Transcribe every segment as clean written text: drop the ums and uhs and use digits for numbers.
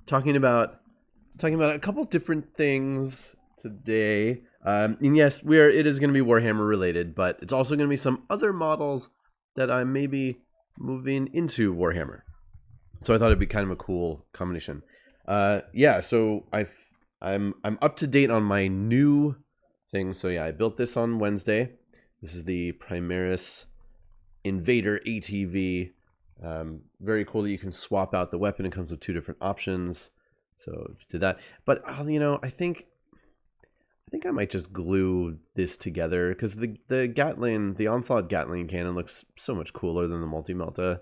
talking about a couple different things today. And yes, it is going to be Warhammer related, but it's also going to be some other models that I may be moving into Warhammer. So I thought it'd be kind of a cool combination. Yeah, so I'm up to date on my new thing. So yeah, I built this on Wednesday. This is the Primaris Invader ATV. Very cool that you can swap out the weapon. It comes with 2 different options. So did that, but I think I might just glue this together because the Onslaught Gatling cannon looks so much cooler than the Multi-Melta,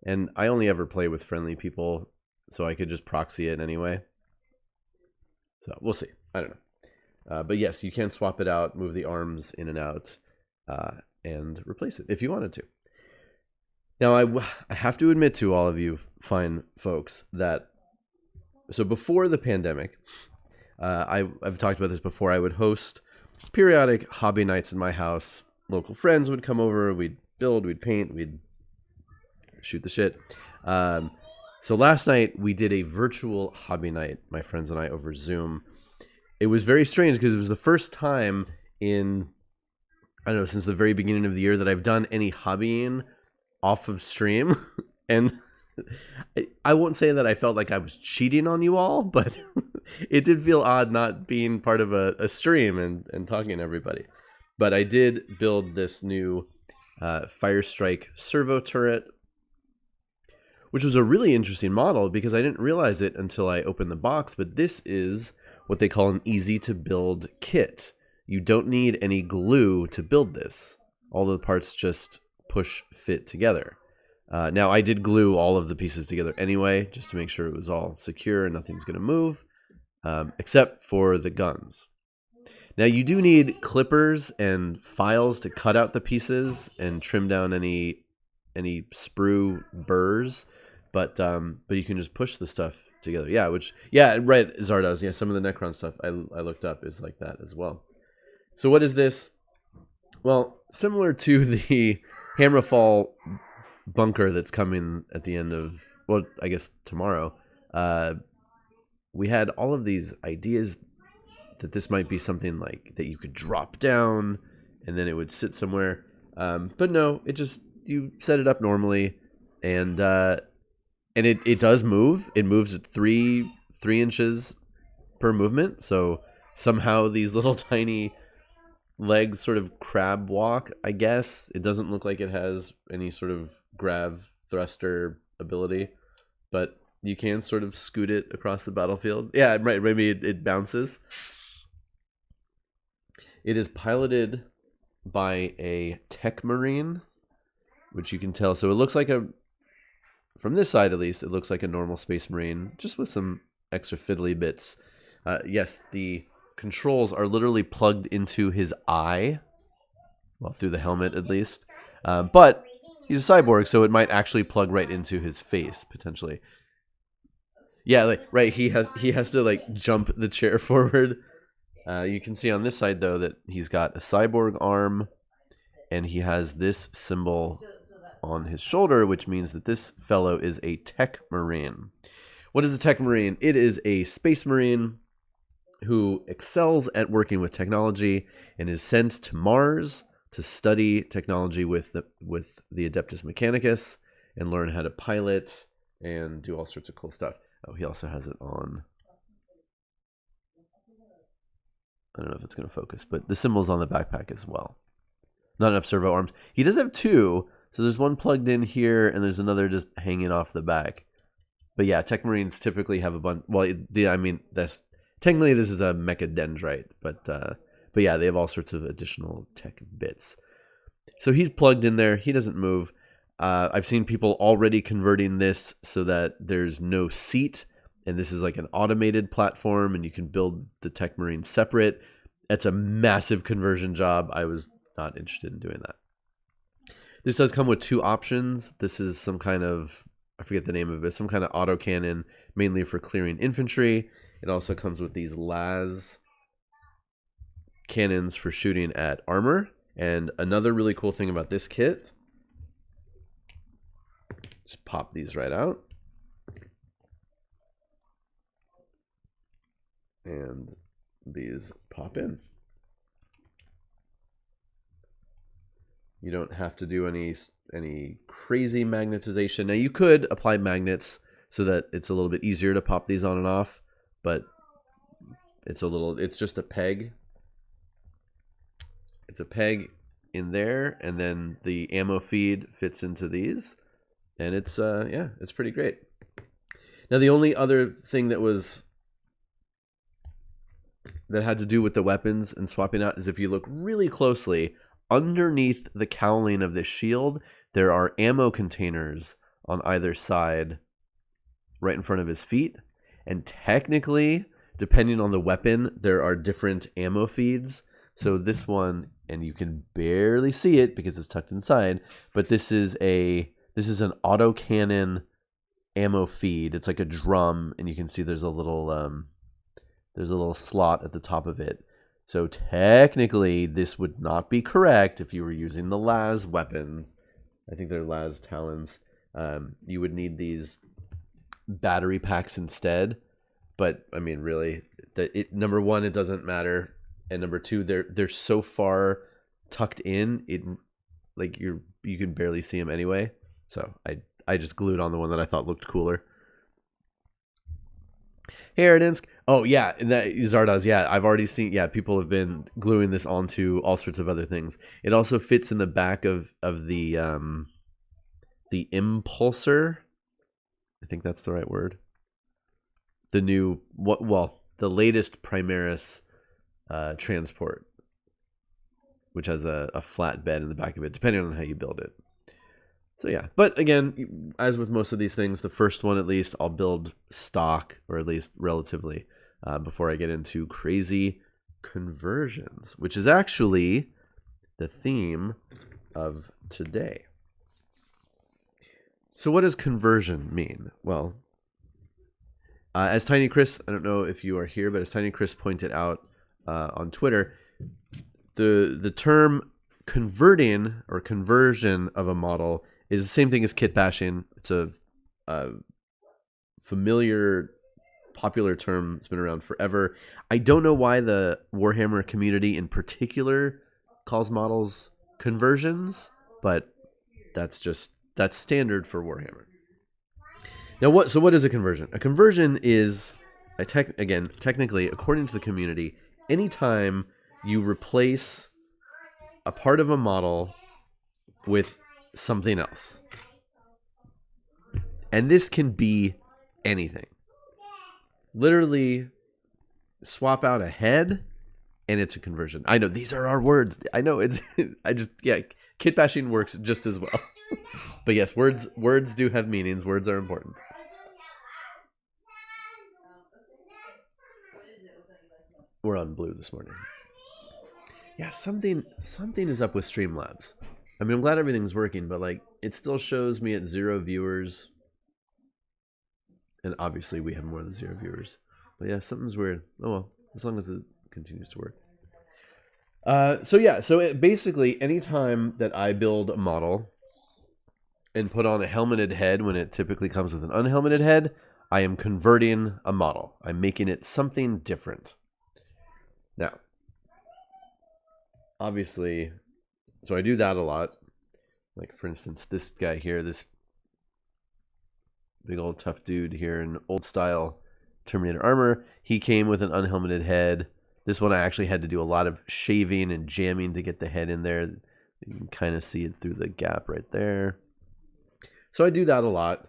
and I only ever play with friendly people, so I could just proxy it anyway. So we'll see. I don't know, but yes, you can swap it out, move the arms in and out, and replace it if you wanted to. Now I have to admit to all of you fine folks that so before the pandemic, I've talked about this before. I would host periodic hobby nights in my house. Local friends would come over. We'd build, we'd paint, we'd shoot the shit. So last night we did a virtual hobby night, my friends and I, over Zoom. It was very strange because it was the first time in, I don't know, since the very beginning of the year that I've done any hobbying off of stream. And I won't say that I felt like I was cheating on you all, but it did feel odd not being part of a stream and talking to everybody. But I did build this new Firestrike servo turret, which was a really interesting model because I didn't realize it until I opened the box. But this is what they call an easy-to-build kit. You don't need any glue to build this. All the parts just push fit together. Now, I did glue all of the pieces together anyway, just to make sure it was all secure and nothing's going to move, except for the guns. Now, you do need clippers and files to cut out the pieces and trim down any sprue burrs, but you can just push the stuff together. Yeah, right, Zardoz. Yeah, some of the Necron stuff I looked up is like that as well. So what is this? Well, similar to the Hammerfall bunker that's coming at the end of, well, I guess tomorrow, we had all of these ideas that this might be something like that you could drop down and then it would sit somewhere, but no, you set it up normally, and it does move. It moves at 3 inches per movement, so somehow these little tiny legs sort of crab walk, I guess. It doesn't look like it has any sort of grav thruster ability, but you can sort of scoot it across the battlefield. Yeah, right, maybe it bounces. It is piloted by a tech marine, which you can tell. So it looks like from this side at least, it looks like a normal space marine, just with some extra fiddly bits. Yes, the controls are literally plugged into his eye, well, through the helmet at least, but he's a cyborg, so it might actually plug right into his face potentially. Yeah, right. He has to jump the chair forward. You can see on this side though that he's got a cyborg arm, and he has this symbol on his shoulder, which means that this fellow is a tech marine. What is a tech marine? It is a space marine who excels at working with technology and is sent to Mars to study technology with the Adeptus Mechanicus and learn how to pilot and do all sorts of cool stuff. Oh, he also has it on. I don't know if it's going to focus, but the symbol's on the backpack as well. Not enough servo arms. He does have 2, so there's one plugged in here and there's another just hanging off the back. But yeah, tech marines typically have a bunch. Well, that's technically this is a mechadendrite, but yeah, they have all sorts of additional tech bits. So he's plugged in there. He doesn't move. I've seen people already converting this so that there's no seat, and this is like an automated platform, and you can build the tech marine separate. It's a massive conversion job. I was not interested in doing that. This does come with 2 options. This is some kind of, I forget the name of it, some kind of autocannon, mainly for clearing infantry. It also comes with these las cannons for shooting at armor. And another really cool thing about this kit, just pop these right out. And these pop in. You don't have to do any crazy magnetization. Now you could apply magnets so that it's a little bit easier to pop these on and off, but it's just a peg. It's a peg in there, and then the ammo feed fits into these, and it's it's pretty great. Now the only other thing that had to do with the weapons and swapping out is if you look really closely, underneath the cowling of the shield, there are ammo containers on either side, right in front of his feet. And technically, depending on the weapon, there are different ammo feeds. So this one, and you can barely see it because it's tucked inside, but this is an autocannon ammo feed. It's like a drum, and you can see there's a little slot at the top of it. So technically, this would not be correct if you were using the Laz weapons. I think they're Laz Talons. You would need these battery packs instead. But I mean, really, number one, it doesn't matter, and number two, they're so far tucked in, you can barely see them anyway. So I just glued on the one that I thought looked cooler. Hey, Aradinsk. Oh, yeah, and that Zardoz, yeah, I've already seen, people have been gluing this onto all sorts of other things. It also fits in the back of the impulsor. I think that's the right word. The the latest Primaris transport, which has a flat bed in the back of it, depending on how you build it. So yeah, but again, as with most of these things, the first one at least I'll build stock, or at least relatively, before I get into crazy conversions, which is actually the theme of today. So what does conversion mean? Well, as Tiny Chris, I don't know if you are here, but as Tiny Chris pointed out on Twitter, the term converting or conversion of a model is the same thing as kit bashing. It's a familiar, popular term. It's been around forever. I don't know why the Warhammer community in particular calls models conversions, but that's standard for Warhammer. Now, what is a conversion? A conversion is, technically, according to the community, anytime you replace a part of a model with something else. And this can be anything. Literally, swap out a head, and it's a conversion. I know, these are our words. I know, kit bashing works just as well. But yes, words do have meanings. Words are important. We're on blue this morning. Yeah, something is up with Streamlabs. I mean, I'm glad everything's working, but it still shows me at 0 viewers. And obviously we have more than 0 viewers. But yeah, something's weird. Oh well, as long as it continues to work. So basically anytime that I build a model and put on a helmeted head when it typically comes with an unhelmeted head, I am converting a model. I'm making it something different. Now, obviously, so I do that a lot. Like, for instance, this guy here, this big old tough dude here in old style Terminator armor, he came with an unhelmeted head. This one I actually had to do a lot of shaving and jamming to get the head in there. You can kind of see it through the gap right there. So I do that a lot.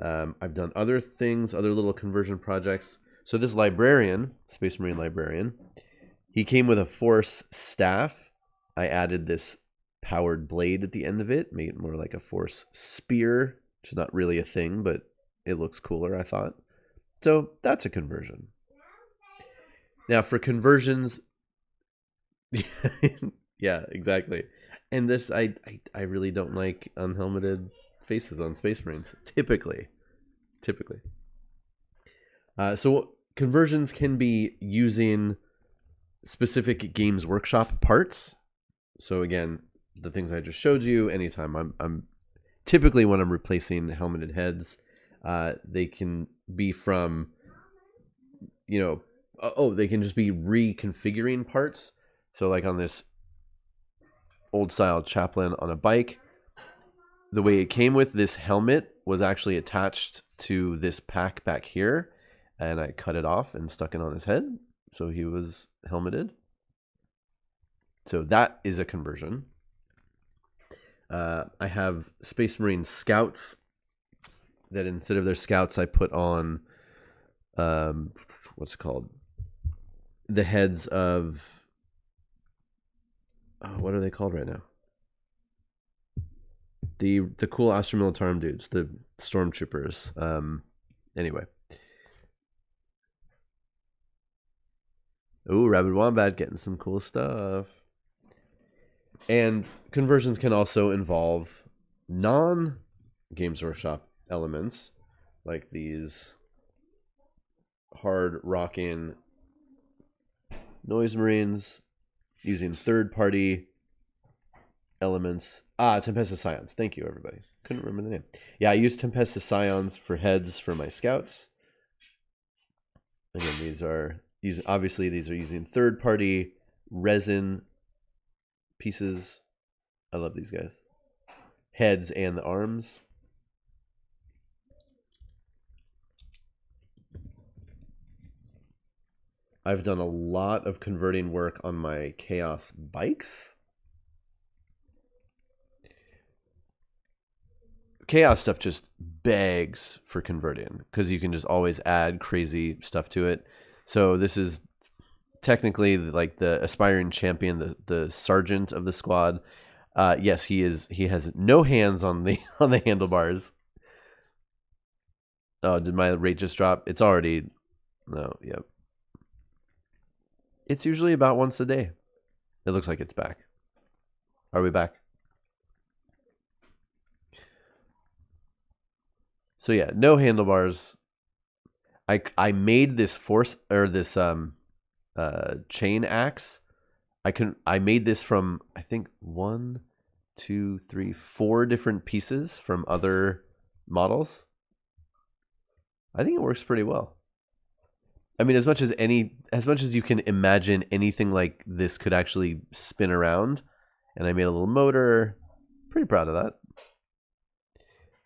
I've done other things, other little conversion projects. So this librarian, Space Marine librarian, he came with a Force staff. I added this powered blade at the end of it, made it more like a Force spear, which is not really a thing, but it looks cooler, I thought. So that's a conversion. Now for conversions, yeah, exactly. And this, I really don't like unhelmeted faces on Space Marines, typically. So conversions can be using specific Games Workshop parts. So again, the things I just showed you, anytime I'm typically when I'm replacing helmeted heads, they can be from, oh, they can just be reconfiguring parts. So like on this old style chaplain on a bike, the way it came with this helmet was actually attached to this pack back here, and I cut it off and stuck it on his head, so he was helmeted. So that is a conversion. I have Space Marine Scouts that instead of their scouts, I put on, what's it called? The heads of, what are they called right now? The cool Astra Militarum dudes, the stormtroopers. Anyway. Ooh, Rabid Wombat getting some cool stuff. And conversions can also involve non-Games Workshop elements, like these hard-rocking Noise Marines using third-party elements. Tempestus Scions. Thank you, everybody. Couldn't remember the name. Yeah, I use Tempestus Scions for heads for my scouts. Again, these are using third-party resin pieces. I love these guys. Heads and the arms. I've done a lot of converting work on my Chaos bikes. Chaos stuff just begs for converting because you can just always add crazy stuff to it. So this is technically like the aspiring champion, the sergeant of the squad. Yes, he has no hands on the handlebars. Oh, did my rate just drop? It's already no. Yep. It's usually about once a day. It looks like it's back. Are we back? So yeah, no handlebars. I made this chain axe. I made this from, I think, 1, 2, 3, 4 different pieces from other models. I think it works pretty well. I mean, as much as you can imagine anything like this could actually spin around, and I made a little motor. Pretty proud of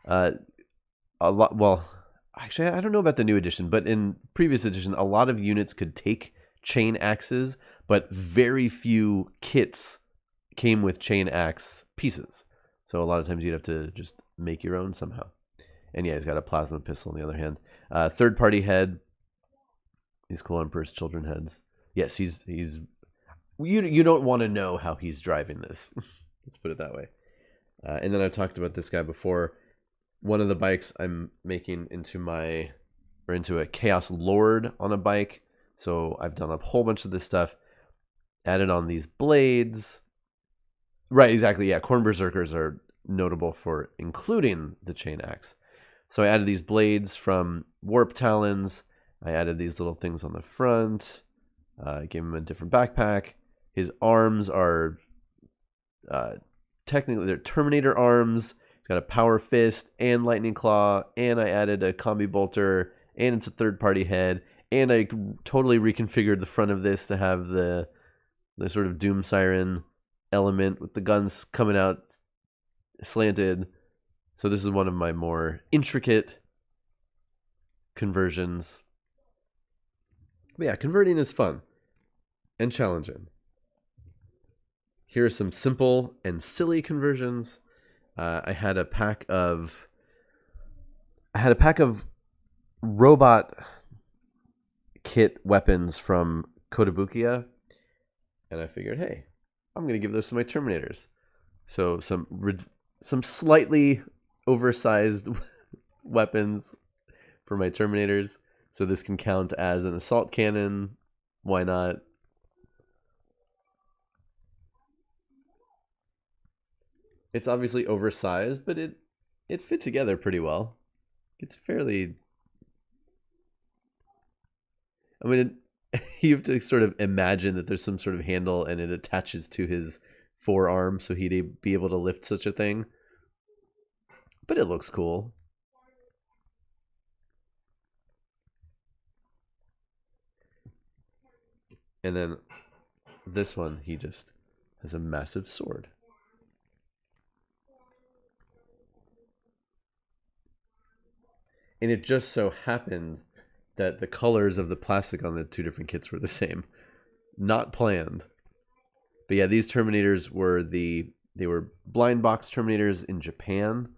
that. Actually, I don't know about the new edition, but in previous edition, a lot of units could take chain axes, but very few kits came with chain axe pieces. So a lot of times you'd have to just make your own somehow. And yeah, he's got a plasma pistol on the other hand. Third-party head. These cool Emperor's Children heads. Yes, he's you don't want to know how he's driving this. Let's put it that way. And then I talked about this guy before. One of the bikes I'm making into a Chaos Lord on a bike. So I've done a whole bunch of this stuff. Added on these blades. Right, exactly. Yeah, Khorne Berserkers are notable for including the chain axe. So I added these blades from Warp Talons. I added these little things on the front. I gave him a different backpack. His arms are technically they're Terminator arms. He's got a power fist and lightning claw, and I added a combi bolter, and it's a third-party head, and I totally reconfigured the front of this to have the sort of Doom Siren element with the guns coming out slanted. So this is one of my more intricate conversions. But yeah, converting is fun and challenging. Here are some simple and silly conversions. I had a pack of robot kit weapons from Kotobukiya, and I figured, hey, I'm going to give those to my Terminators. So some slightly oversized weapons for my Terminators. So this can count as an assault cannon. Why not? It's obviously oversized, but it fit together pretty well. It's fairly... I mean, you have to sort of imagine that there's some sort of handle and it attaches to his forearm so he'd be able to lift such a thing. But it looks cool. And then this one, he just has a massive sword. And it just so happened that the colors of the plastic on the two different kits were the same. Not planned. But yeah, these Terminators were they were blind box Terminators in Japan.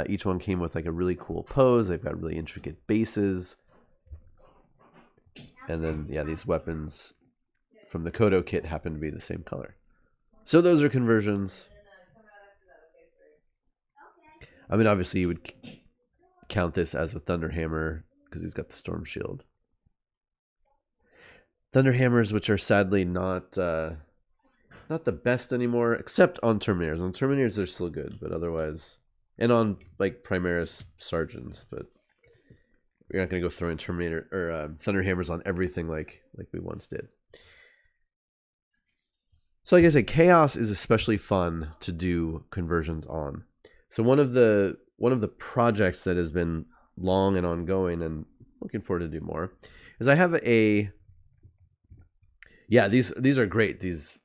Each one came with like a really cool pose. They've got really intricate bases. And then, yeah, these weapons from the Kodo kit happen to be the same color. So those are conversions. I mean, obviously you would count this as a Thunderhammer because he's got the Storm Shield. Thunderhammers, which are sadly not the best anymore, except on Terminators. On Terminators, they're still good, but otherwise... And on, like, Primaris Sergeants, but we're not going to go throwing Terminator or Thunderhammers on everything like we once did. So, like I said, Chaos is especially fun to do conversions on. So one of the projects that has been long and ongoing, and looking forward to do more, is I have a... Yeah, these are great. These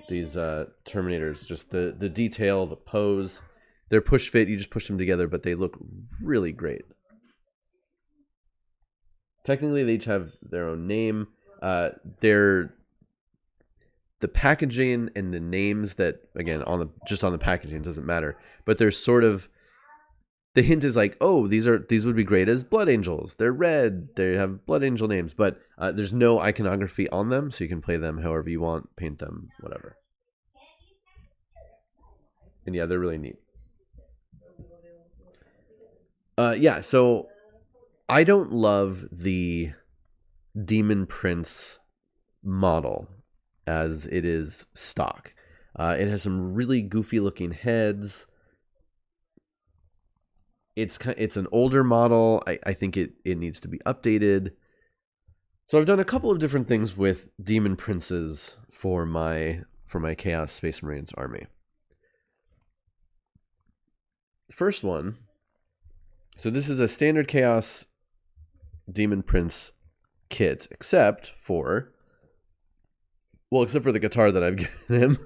Terminators, just the detail, the pose. They're push fit. You just push them together, but they look really great. Technically, they each have their own name. The packaging and the names that, again, just on the packaging doesn't matter. But there's sort of... The hint is like, oh, these would be great as Blood Angels. They're red. They have Blood Angel names, but there's no iconography on them, so you can play them however you want, paint them, whatever. And yeah, they're really neat. Yeah, so I don't love the Demon Prince model as it is stock. It has some really goofy looking heads. It's an older model. I think it needs to be updated. So I've done a couple of different things with Demon Princes for my Chaos Space Marines army. The first one... So this is a standard Chaos Demon Prince kit, except for the guitar that I've given him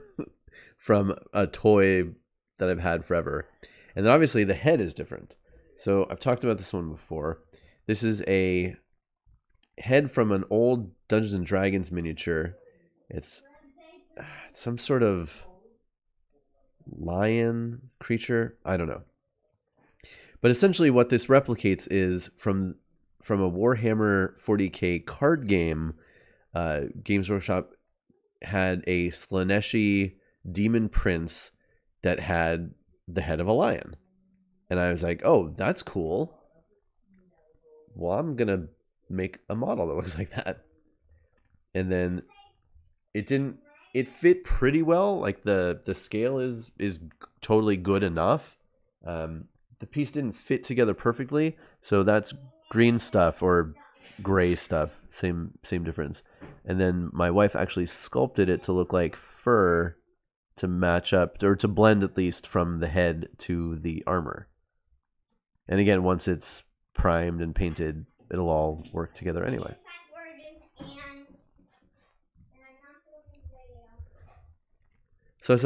from a toy that I've had forever. And then obviously the head is different. So I've talked about this one before. This is a head from an old Dungeons & Dragons miniature. It's some sort of lion creature. I don't know. But essentially what this replicates is from a Warhammer 40k card game. Games Workshop had a Slaaneshi Demon Prince that had the head of a lion. And I was like, oh, that's cool. Well, I'm going to make a model that looks like that. And then it fit pretty well. Like the scale is totally good enough. The piece didn't fit together perfectly, so that's green stuff or gray stuff, same difference. And then my wife actually sculpted it to look like fur to match up, or to blend at least from the head to the armor. And again, once it's primed and painted, it'll all work together anyway. So I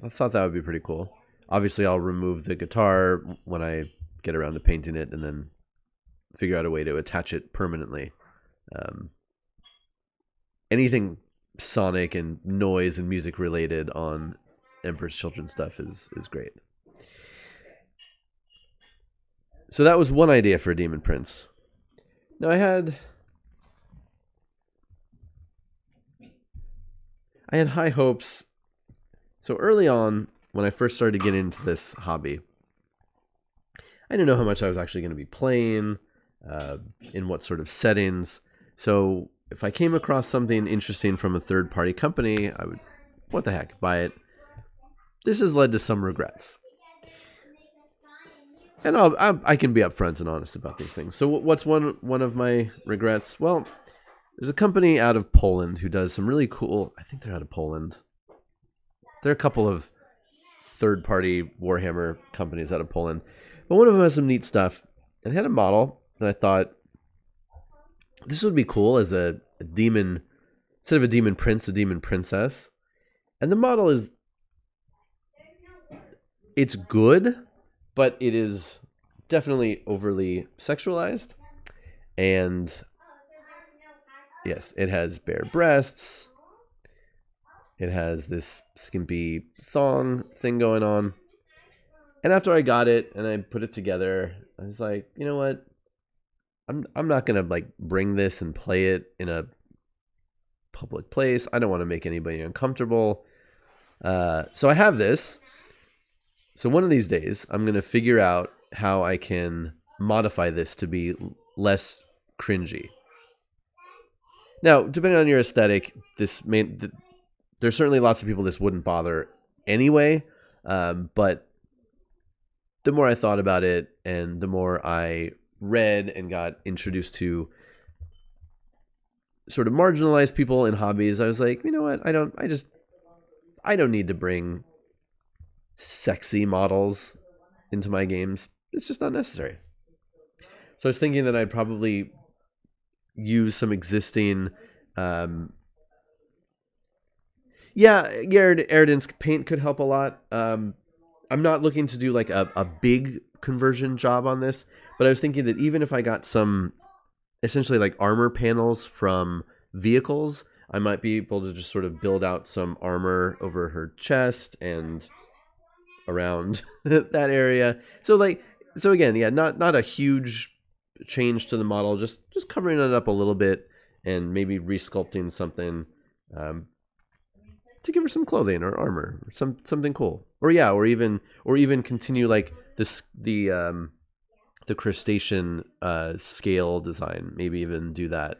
thought that would be pretty cool. Obviously, I'll remove the guitar when I get around to painting it and then figure out a way to attach it permanently. Anything sonic and noise and music related on Emperor's Children stuff is great. So that was one idea for a Demon Prince. Now I had high hopes. So early on, when I first started to get into this hobby, I didn't know how much I was actually going to be playing, in what sort of settings. So if I came across something interesting from a third-party company, I would, what the heck, buy it. This has led to some regrets. And I can be upfront and honest about these things. So what's one of my regrets? Well, there's a company out of Poland who does some really cool... I think they're out of Poland. There are a couple of third-party Warhammer companies out of Poland. But one of them has some neat stuff. And they had a model that I thought, this would be cool as a demon instead of a demon prince, a demon princess. And the model is, it's good, but it is definitely overly sexualized. And yes, it has bare breasts. It has this skimpy thong thing going on. And after I got it and I put it together, I was like, you know what? I'm not gonna like bring this and play it in a public place. I don't want to make anybody uncomfortable. So I have this. So one of these days, I'm gonna figure out how I can modify this to be less cringy. Now, depending on your aesthetic, there's certainly lots of people this wouldn't bother anyway. But the more I thought about it, and the more I read and got introduced to sort of marginalized people in hobbies, I was like, you know what? I don't need to bring sexy models into my games. It's just not necessary. So I was thinking that I'd probably use some existing Eridan's paint could help a lot. I'm not looking to do like a big conversion job on this, but I was thinking that even if I got some essentially like armor panels from vehicles, I might be able to just sort of build out some armor over her chest and around that area. So again, yeah, not a huge change to the model, just covering it up a little bit and maybe resculpting something to give her some clothing or armor or something cool. Or even continue like the crustacean scale design, maybe even do that.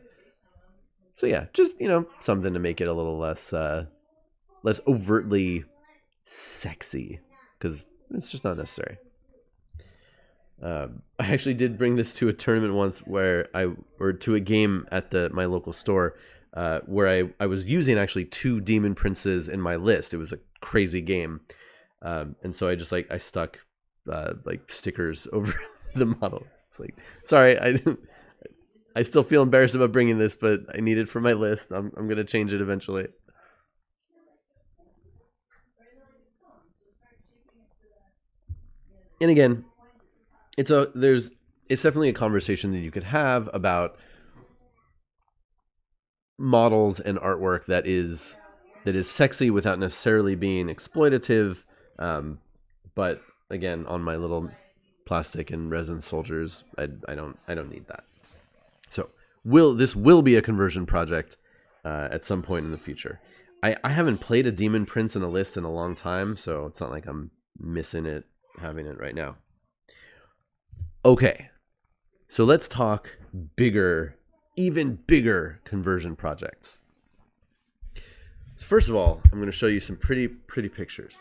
So yeah, just something to make it a little less overtly sexy, because it's just not necessary. I actually did bring this to a tournament once or to a game at my local store where I was using actually 2 demon princes in my list. It was a crazy game. And so I stuck like stickers over the model. It's like, sorry, I still feel embarrassed about bringing this, but I need it for my list. I'm going to change it eventually. And again, it's definitely a conversation that you could have about models and artwork that is sexy without necessarily being exploitative. But again, on my little plastic and resin soldiers, I don't need that. So this will be a conversion project at some point in the future. I haven't played a demon prince in a list in a long time, so it's not like I'm missing it having it right now. Okay, so let's talk even bigger conversion projects. So first of all, I'm going to show you some pretty pictures.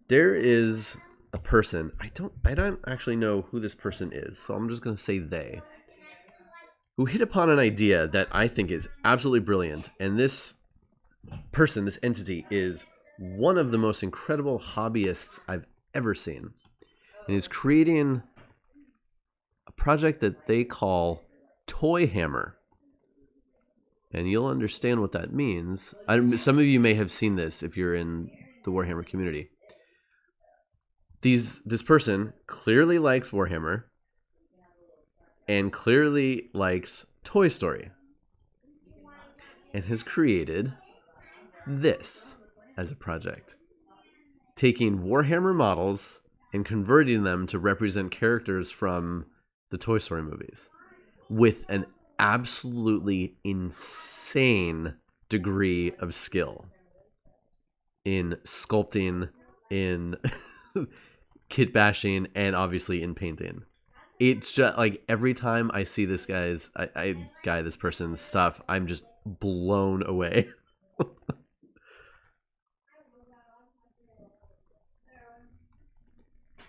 There is a person. I don't actually know who this person is, so I'm just going to say they, who hit upon an idea that I think is absolutely brilliant. And this person, this entity, is one of the most incredible hobbyists I've ever seen. And is creating a project that they call Toy Hammer. And you'll understand what that means. Some of you may have seen this if you're in the Warhammer community. This person clearly likes Warhammer and clearly likes Toy Story and has created this as a project. Taking Warhammer models and converting them to represent characters from the Toy Story movies with an absolutely insane degree of skill in sculpting, in kit bashing, and obviously in painting. It's just like every time I see this this person's stuff, I'm just blown away.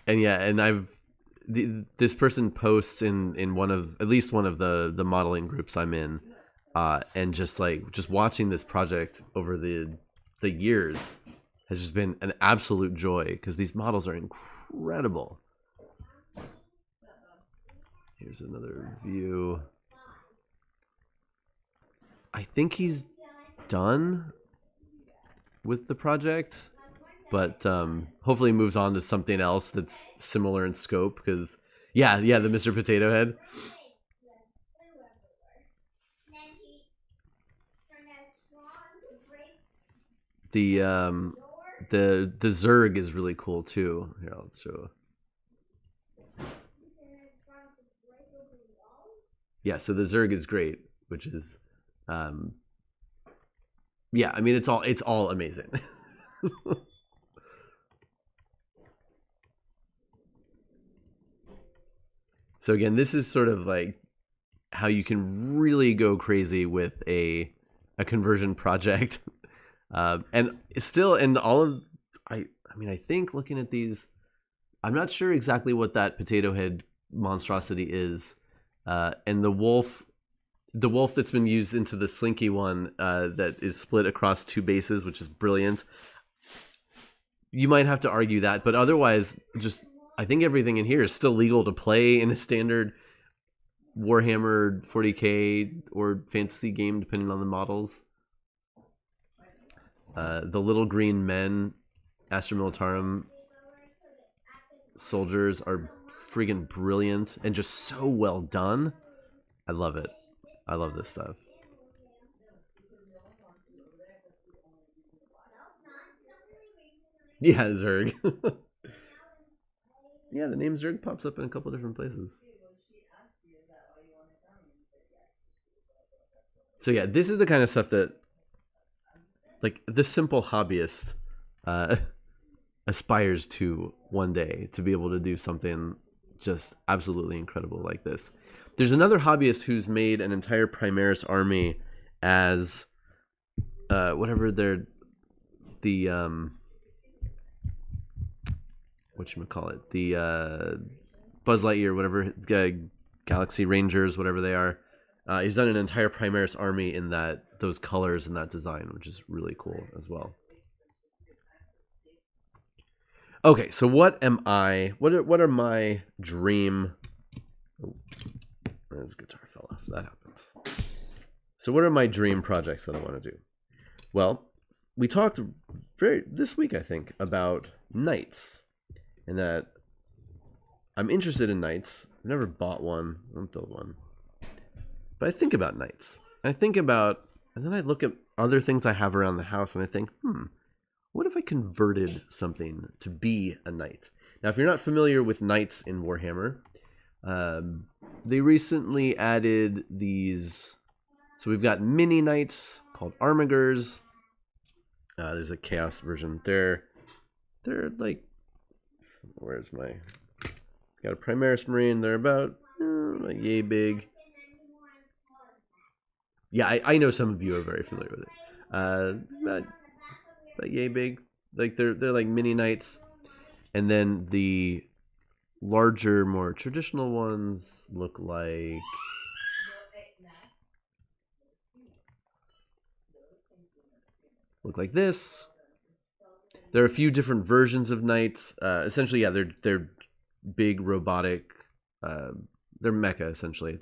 And this person posts in at least one of the modeling groups I'm in, and just watching this project over the years has just been an absolute joy, because these models are incredible. Here's another view. I think he's done with the project, but hopefully moves on to something else that's similar in scope. Because yeah, the Mr. Potato Head. The Zerg is really cool too. Here, I'll show. Yeah, so the Zerg is great, which is yeah, I mean it's all amazing. So again, this is sort of like how you can really go crazy with a conversion project. And still, and all of, I mean, I think looking at these, I'm not sure exactly what that potato head monstrosity is. And the wolf that's been used into the slinky one that is split across 2 bases, which is brilliant. You might have to argue that, but otherwise, just I think everything in here is still legal to play in a standard Warhammer 40k or fantasy game, depending on the models. The little green men, Astra Militarum soldiers are friggin' brilliant and just so well done. I love it. I love this stuff. Yeah, Zerg. Yeah, the name Zerg pops up in a couple different places. So yeah, this is the kind of stuff that, like, the simple hobbyist aspires to one day, to be able to do something just absolutely incredible like this. There's another hobbyist who's made an entire Primaris army as whatever they're the whatchamacallit, the Buzz Lightyear, whatever, Galaxy Rangers, whatever they are. He's done an entire Primaris army in those colors and that design, which is really cool as well. Okay, so what am I? What are my dream? Oh, this guitar fell off. That happens. So what are my dream projects that I want to do? Well, we talked this week, I think, about knights, and that I'm interested in knights. I've never bought one. I don't build one. But I think about knights. And then I look at other things I have around the house, and I think, what if I converted something to be a knight? Now, if you're not familiar with knights in Warhammer, they recently added these. So we've got mini knights called Armigers. There's a chaos version. They're like, where's my? Got a Primaris Marine. They're about like yay big. Yeah, I know some of you are very familiar with it. But yay big. Like they're like mini knights. And then the larger, more traditional ones look like this. There are a few different versions of knights. Essentially, yeah, they're big robotic. They're mecha essentially.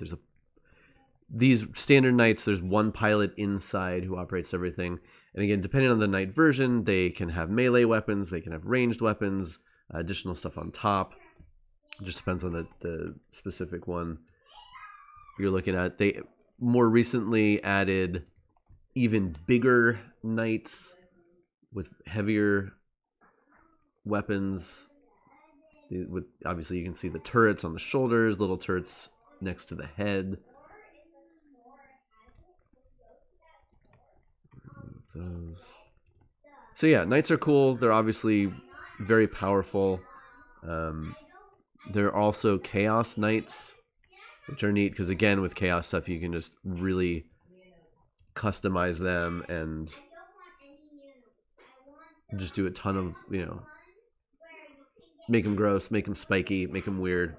These standard knights, there's one pilot inside who operates everything. And again, depending on the knight version, they can have melee weapons, they can have ranged weapons, additional stuff on top. It just depends on the specific one you're looking at. They more recently added even bigger knights with heavier weapons. With obviously you can see the turrets on the shoulders, little turrets next to the head. Those. So yeah, knights are cool. They're obviously very powerful. They're also chaos knights, which are neat because again, with chaos stuff, you can just really customize them and just do a ton of, make them gross, make them spiky, make them weird.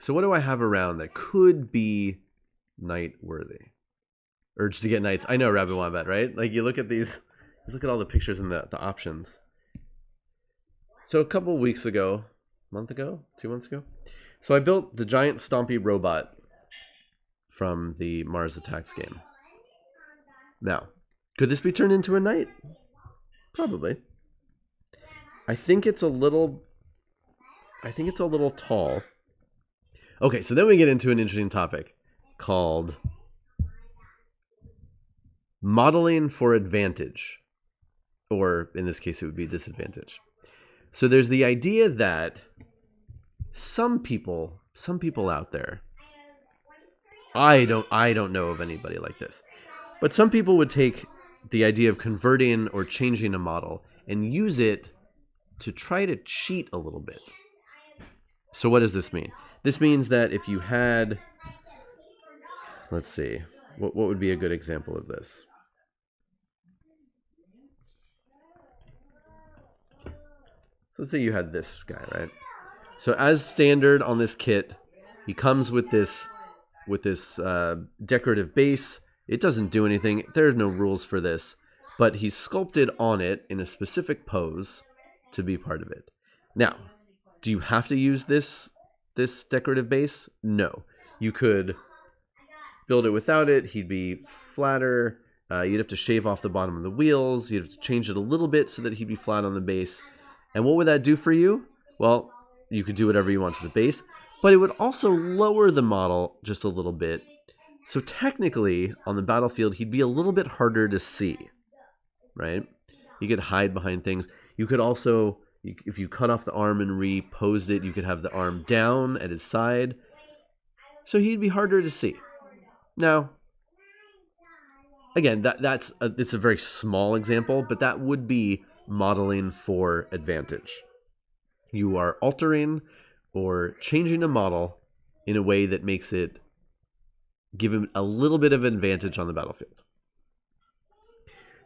So what do I have around that could be knight worthy? Urge to get knights. I know, Rabbit Wombat, right? Like you look at these, you look at all the pictures and the options. So a couple weeks ago, month ago, 2 months ago. So I built the giant stompy robot from the Mars Attacks game. Now, could this be turned into a knight? Probably. I think it's a little tall. Okay, so then we get into an interesting topic called modeling for advantage, or in this case it would be disadvantage. So there's the idea that some people out there, I don't know of anybody like this, but some people would take the idea of converting or changing a model and use it to try to cheat a little bit. So what does this mean? This means that if you had, let's see, what would be a good example of this? Let's say you had this guy, right? So as standard on this kit, he comes with this decorative base. It doesn't do anything. There are no rules for this, but he's sculpted on it in a specific pose to be part of it. Now, do you have to use this decorative base? No. You could build it without it. He'd be flatter. You'd have to shave off the bottom of the wheels. You'd have to change it a little bit so that he'd be flat on the base. And what would that do for you? Well, you could do whatever you want to the base, but it would also lower the model just a little bit. So technically, on the battlefield, he'd be a little bit harder to see, right? You could hide behind things. You could also, if you cut off the arm and reposed it, you could have the arm down at his side. So he'd be harder to see. Now, again, it's a very small example, but that would be modeling for advantage. You are altering or changing a model in a way that makes it give him a little bit of advantage on the battlefield.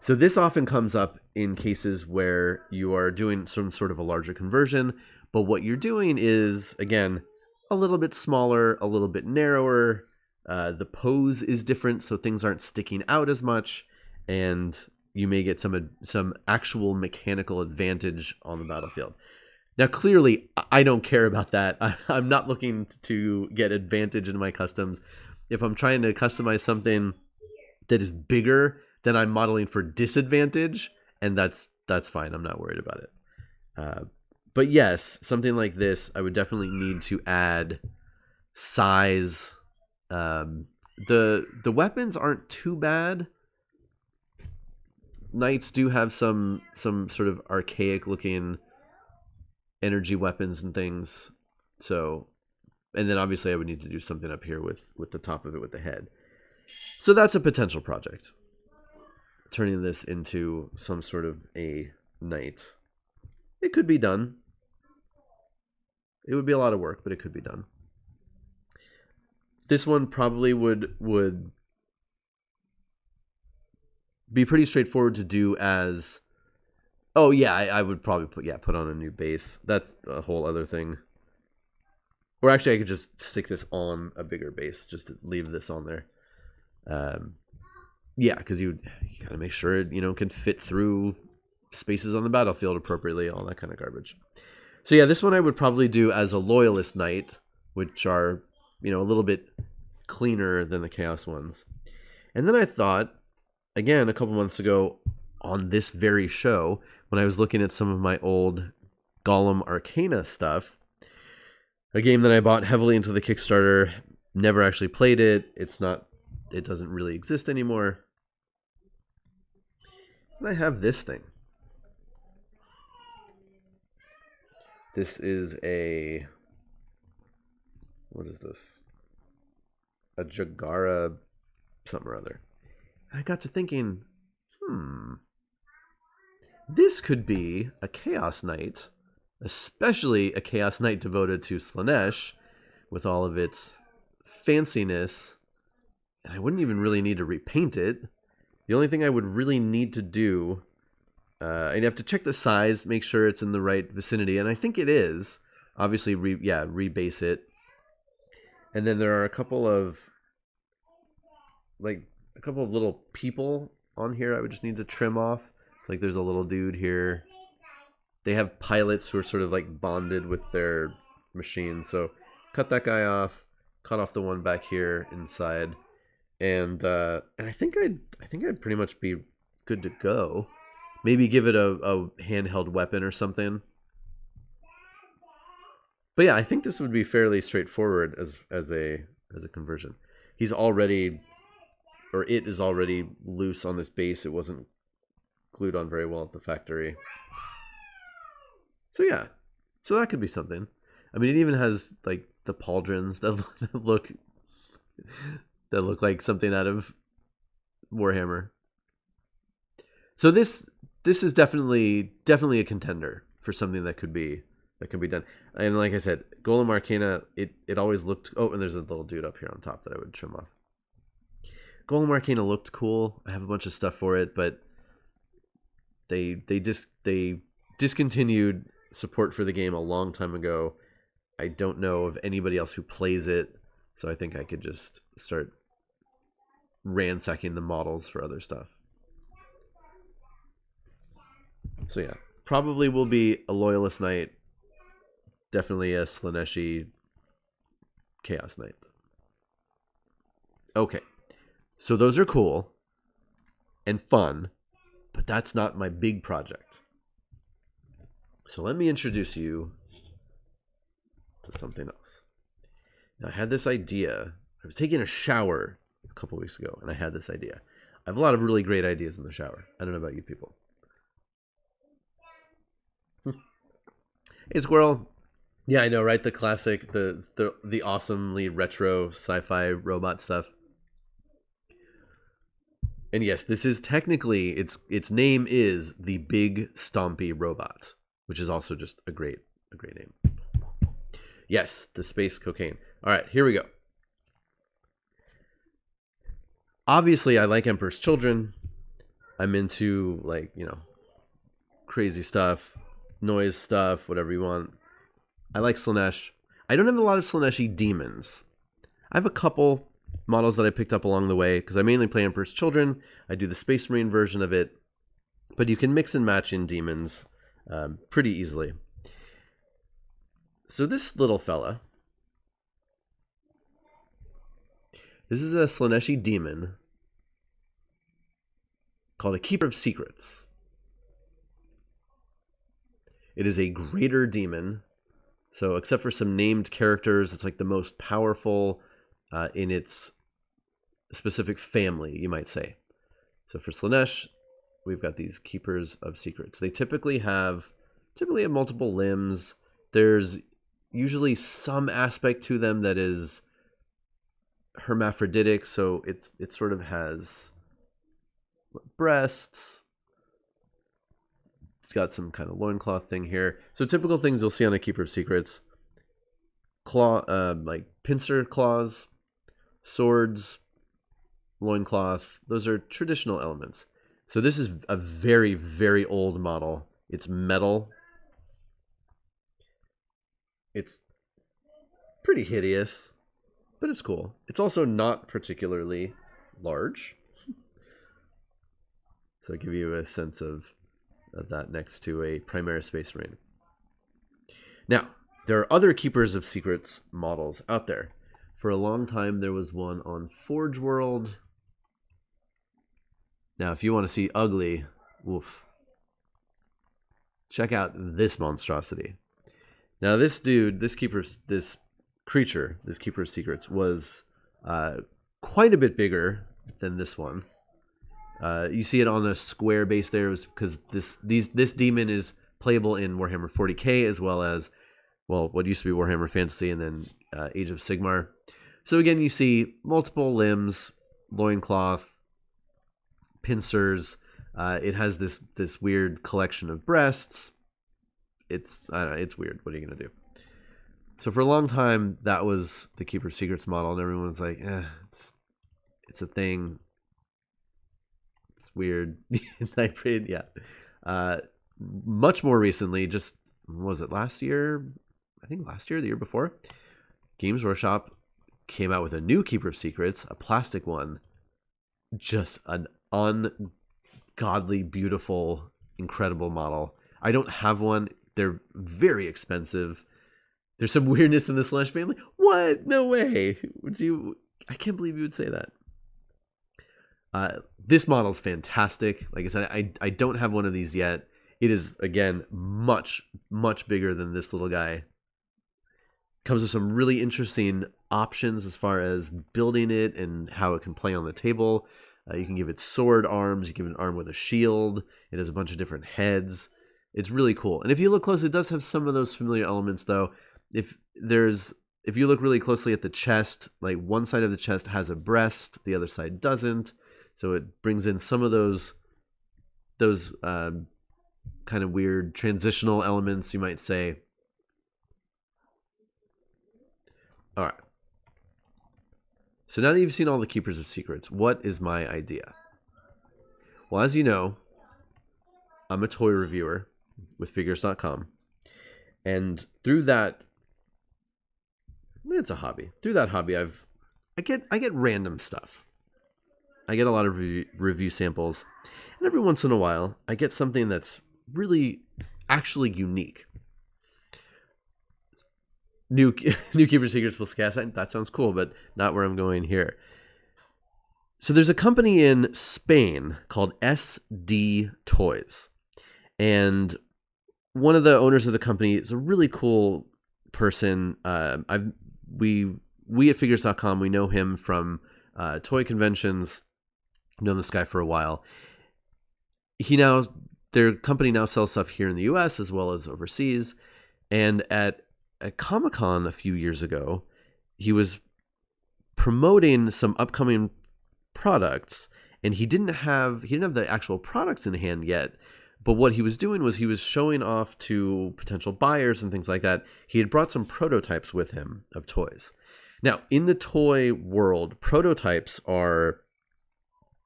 So this often comes up in cases where you are doing some sort of a larger conversion, but what you're doing is, again, a little bit smaller, a little bit narrower. The pose is different, so things aren't sticking out as much, and you may get some actual mechanical advantage on the battlefield. Now, clearly, I don't care about that. I'm not looking to get advantage in my customs. If I'm trying to customize something that is bigger, then I'm modeling for disadvantage, and that's fine. I'm not worried about it. But yes, something like this, I would definitely need to add size. The weapons aren't too bad. Knights do have some sort of archaic looking energy weapons and things. So, and then obviously I would need to do something up here with the top of it with the head. So that's a potential project. Turning this into some sort of a knight. It could be done. It would be a lot of work, but it could be done. This one probably would be pretty straightforward to do as... Oh, yeah, I would probably put on a new base. That's a whole other thing. Or actually, I could just stick this on a bigger base, just to leave this on there. Yeah, because you gotta make sure it, can fit through spaces on the battlefield appropriately, all that kind of garbage. So yeah, this one I would probably do as a Loyalist Knight, which are, a little bit cleaner than the Chaos ones. And then I thought, again, a couple months ago on this very show, when I was looking at some of my old Golem Arcana stuff, a game that I bought heavily into the Kickstarter, never actually played it. It doesn't really exist anymore. And I have this thing. This is what is this? A Jagara something or other. I got to thinking, this could be a Chaos Knight, especially a Chaos Knight devoted to Slaaneshi, with all of its fanciness. And I wouldn't even really need to repaint it. The only thing I would really need to do, I'd have to check the size, make sure it's in the right vicinity, and I think it is. Obviously, rebase it. And then there are a couple of little people on here I would just need to trim off. It's like there's a little dude here. they have pilots who are sort of like bonded with their machine. So cut that guy off, cut off the one back here inside, and I think I'd pretty much be good to go. Maybe give it a handheld weapon or something. But yeah, I think this would be fairly straightforward as a conversion. He's already, or it is already loose on this base. It wasn't glued on very well at the factory. So yeah, so that could be something. I mean, it even has like the pauldrons that look like something out of Warhammer. So this is definitely a contender for something that could be done. And like I said, Golem Arcana, it always looked. Oh, and there's a little dude up here on top that I would trim off. Golem Arcana looked cool. I have a bunch of stuff for it, but they discontinued support for the game a long time ago. I don't know of anybody else who plays it, so I think I could just start ransacking the models for other stuff. So yeah, probably will be a Loyalist Knight. Definitely a Slaaneshi Chaos Knight. Okay, so those are cool and fun, but that's not my big project. So let me introduce you to something else. Now, I had this idea. I was taking a shower a couple weeks ago, and I had this idea. I have a lot of really great ideas in the shower. I don't know about you people. Hey, Squirrel. Yeah, I know, right? The classic, the awesomely retro sci-fi robot stuff. And yes, this is technically, its name is the Big Stompy Robot, which is also just a great name. Yes, the space cocaine. All right, here we go. Obviously, I like Emperor's Children. I'm into, like, you know, crazy stuff, noise stuff, whatever you want. I like Slaanesh. I don't have a lot of Slaaneshi demons. I have a couple models that I picked up along the way because I mainly play Emperor's Children. I do the Space Marine version of it, but you can mix and match in demons pretty easily. So this little fella, this is a Slaaneshi demon called a Keeper of Secrets. It is a greater demon. So except for some named characters, it's like the most powerful in its specific family, you might say. So for Slaanesh, we've got these Keepers of Secrets. They typically have multiple limbs. There's usually some aspect to them that is hermaphroditic, so it sort of has breasts. It's got some kind of loincloth thing here. So typical things you'll see on a Keeper of Secrets. Like pincer claws, swords, loincloth. Those are traditional elements. So this is a very, very old model. It's metal. It's pretty hideous, but it's cool. It's also not particularly large. So I'll give you a sense of that next to a Primaris Space Marine. Now, there are other Keepers of Secrets models out there. For a long time, there was one on Forge World. Now, if you want to see ugly, woof, check out this monstrosity. Now, this dude, this Keeper of Secrets, was quite a bit bigger than this one. You see it on a square base there because this demon is playable in Warhammer 40k as well as, well, what used to be Warhammer Fantasy and then Age of Sigmar. So again, you see multiple limbs, loincloth, pincers. It has this weird collection of breasts. It's weird. What are you gonna do? So for a long time, that was the Keeper of Secrets model, and everyone was like, it's a thing. It's weird. Yeah. Much more recently, just, was it last year? I think last year, the year before, Games Workshop came out with a new Keeper of Secrets, a plastic one. Just an ungodly, beautiful, incredible model. I don't have one. They're very expensive. There's some weirdness in the Slaaneshi family. What? No way. Would you? I can't believe you would say that. This model's fantastic. Like I said, I don't have one of these yet. It is, again, much, much bigger than this little guy. Comes with some really interesting options as far as building it and how it can play on the table. You can give it sword arms. You give it an arm with a shield. It has a bunch of different heads. It's really cool. And if you look close, it does have some of those familiar elements, though. If you look really closely at the chest, like one side of the chest has a breast, the other side doesn't. So it brings in some of those kind of weird transitional elements, you might say. All right. So now that you've seen all the Keepers of Secrets, what is my idea? Well, as you know, I'm a toy reviewer with figures.com. And through that, it's a hobby. Through that hobby, I get random stuff. I get a lot of review samples. And every once in a while, I get something that's really actually unique. New Keeper Secrets plus cast. That sounds cool, but not where I'm going here. So there's a company in Spain called SD Toys. And one of the owners of the company is a really cool person. We at Figures.com, we know him from toy conventions. Known this guy for a while. Their company now sells stuff here in the US as well as overseas. And at Comic-Con a few years ago, he was promoting some upcoming products, and he didn't have the actual products in hand yet. But what he was doing was he was showing off to potential buyers and things like that. He had brought some prototypes with him of toys. Now, in the toy world, prototypes are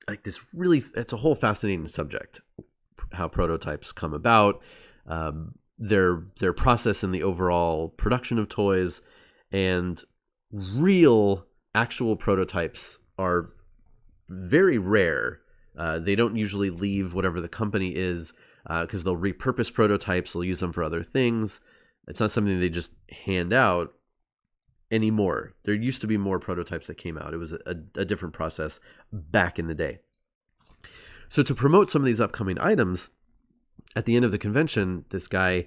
like this it's a whole fascinating subject. How prototypes come about, their process in the overall production of toys, and real actual prototypes are very rare. They don't usually leave whatever the company is, because they'll repurpose prototypes, they'll use them for other things. It's not something they just hand out anymore. There used to be more prototypes that came out. It was a different process back in the day. So to promote some of these upcoming items, at the end of the convention, this guy,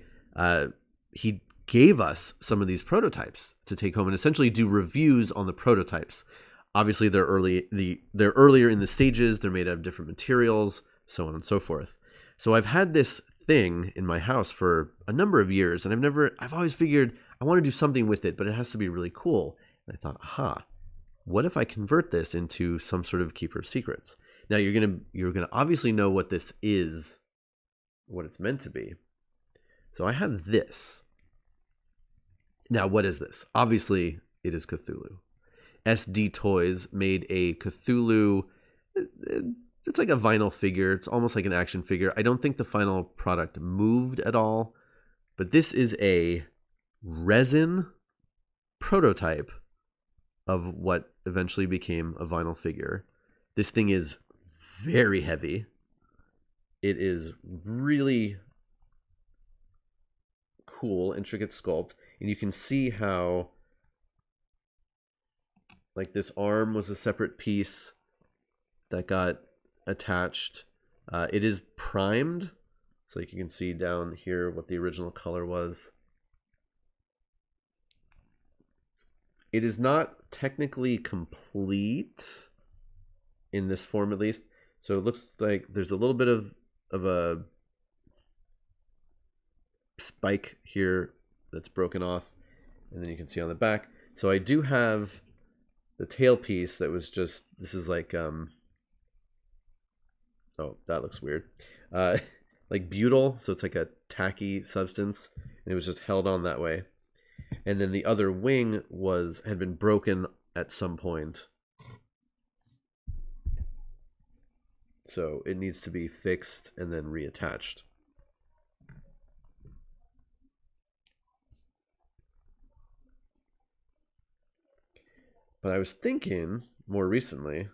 he gave us some of these prototypes to take home and essentially do reviews on the prototypes. Obviously, they're earlier in the stages. They're made out of different materials, so on and so forth. So I've had this thing in my house for a number of years, and I've always figured I want to do something with it, but it has to be really cool. And I thought, what if I convert this into some sort of Keeper of Secrets? Now you're gonna obviously know what this is, what it's meant to be. So I have this. Now, what is this? Obviously, it is Cthulhu. SD Toys made a Cthulhu. It's like a vinyl figure. It's almost like an action figure. I don't think the final product moved at all, but this is a resin prototype of what eventually became a vinyl figure. This thing is very heavy. It is really cool, intricate sculpt, and you can see how like this arm was a separate piece that got attached. It is primed, so you can see down here what the original color was. It is not technically complete in this form, at least. So it looks like there's a little bit of a spike here that's broken off, and then you can see on the back. So I do have the tail piece that was just, this is like oh, that looks weird, like butyl, so it's like a tacky substance, and it was just held on that way. And then the other wing had been broken at some point, so it needs to be fixed and then reattached. But I was thinking more recently,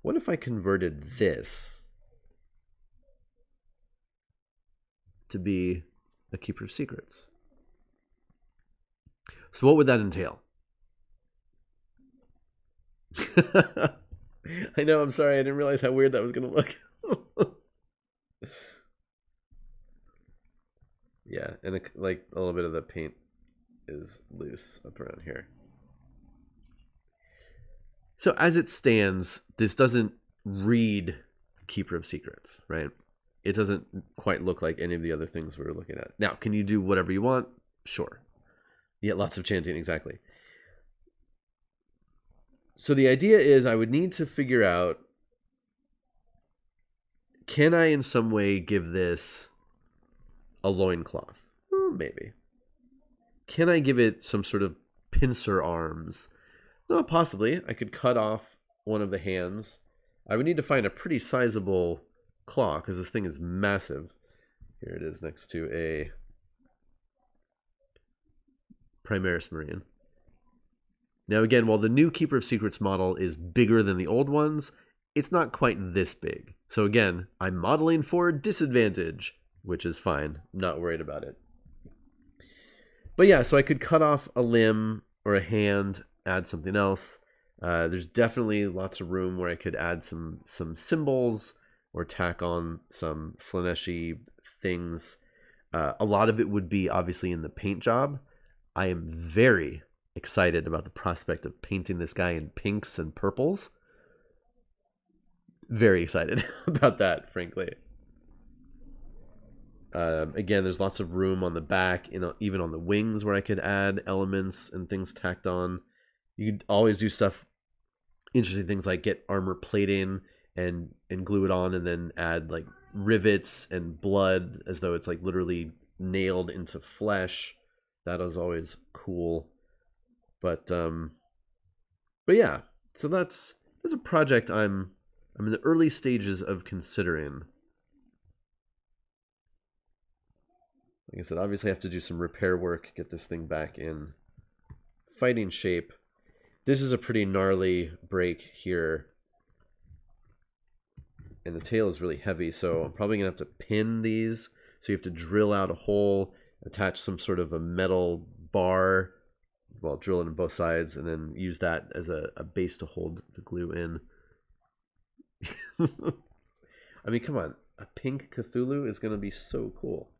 what if I converted this to be a keeper of secrets. So what would that entail? I know, I'm sorry, I didn't realize how weird that was going to look. Yeah, and like a little bit of the paint is loose up around here. So as it stands, this doesn't read Keeper of Secrets, right? It doesn't quite look like any of the other things we were looking at. Now, can you do whatever you want? Sure. You get lots of chanting, exactly. So the idea is I would need to figure out, can I in some way give this a loincloth? Maybe. Can I give it some sort of pincer arms? No, possibly. I could cut off one of the hands. I would need to find a pretty sizable claw because this thing is massive. Here it is next to a Primaris Marine. Now again, while the new Keeper of Secrets model is bigger than the old ones, it's not quite this big. So again, I'm modeling for disadvantage, which is fine. I'm not worried about it. But yeah, so I could cut off a limb or a hand, add something else. There's definitely lots of room where I could add some symbols or tack on some Slaaneshi things. A lot of it would be obviously in the paint job. I am very excited about the prospect of painting this guy in pinks and purples. Very excited about that, frankly. Again, there's lots of room on the back, even on the wings where I could add elements and things tacked on. You could always do stuff, interesting things like get armor plating and glue it on and then add like rivets and blood as though it's like literally nailed into flesh. That is always cool. But yeah, so that's a project I'm in the early stages of considering. Like I said, obviously I have to do some repair work, get this thing back in fighting shape. This is a pretty gnarly break here. And the tail is really heavy, so I'm probably going to have to pin these. So you have to drill out a hole, attach some sort of a metal bar, well, drill it on both sides, and then use that as a base to hold the glue in. I mean, come on. A pink Cthulhu is going to be so cool.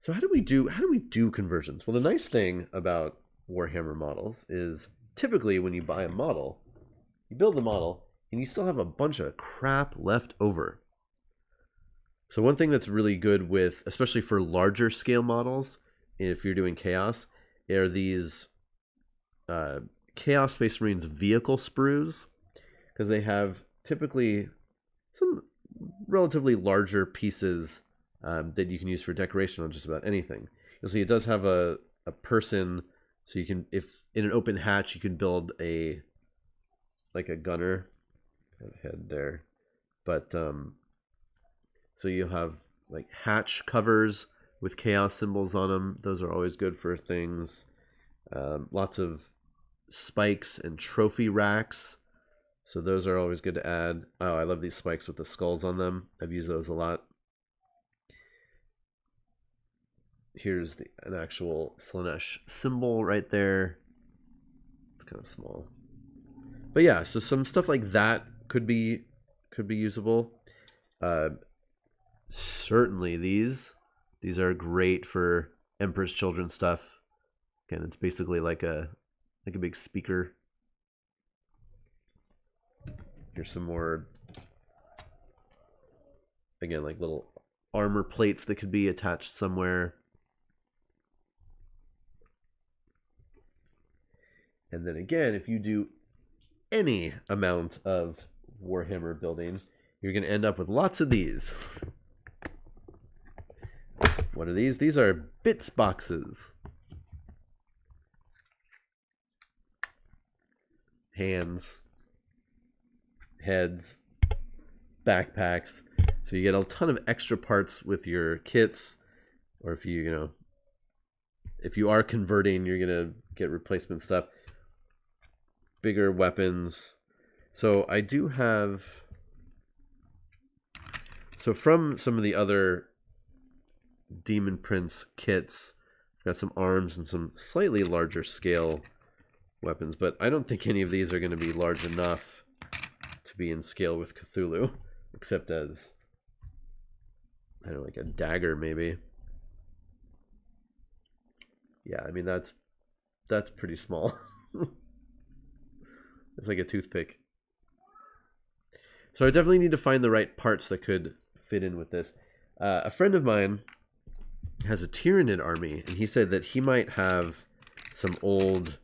So how do we do conversions? Well, the nice thing about Warhammer models is typically when you buy a model, you build the model, and you still have a bunch of crap left over. So one thing that's really good with, especially for larger scale models, if you're doing Chaos, are these Chaos Space Marines vehicle sprues, because they have typically some relatively larger pieces that you can use for decoration on just about anything. You'll see it does have a person, so you can, if in an open hatch, you can build like a gunner head there. But so you'll have like hatch covers with chaos symbols on them. Those are always good for things. Lots of spikes and trophy racks. So those are always good to add. Oh, I love these spikes with the skulls on them. I've used those a lot. Here's an actual Slaanesh symbol right there. It's kind of small. But yeah, so some stuff like that could be usable. Certainly these are great for Emperor's Children stuff. Again, it's basically like a big speaker. Here's some more, again, like little armor plates that could be attached somewhere. And then again, if you do any amount of Warhammer building, you're going to end up with lots of these. What are these? These are bits boxes. Hands, heads, backpacks. So you get a ton of extra parts with your kits, or if if you are converting, you're going to get replacement stuff. Bigger weapons. So I do have, so from some of the other Demon Prince kits. I've got some arms and some slightly larger scale weapons, but I don't think any of these are going to be large enough to be in scale with Cthulhu, except as, I don't know, like a dagger maybe. Yeah, I mean that's pretty small. It's like a toothpick. So I definitely need to find the right parts that could fit in with this. A friend of mine has a Tyranid army, and he said that he might have some old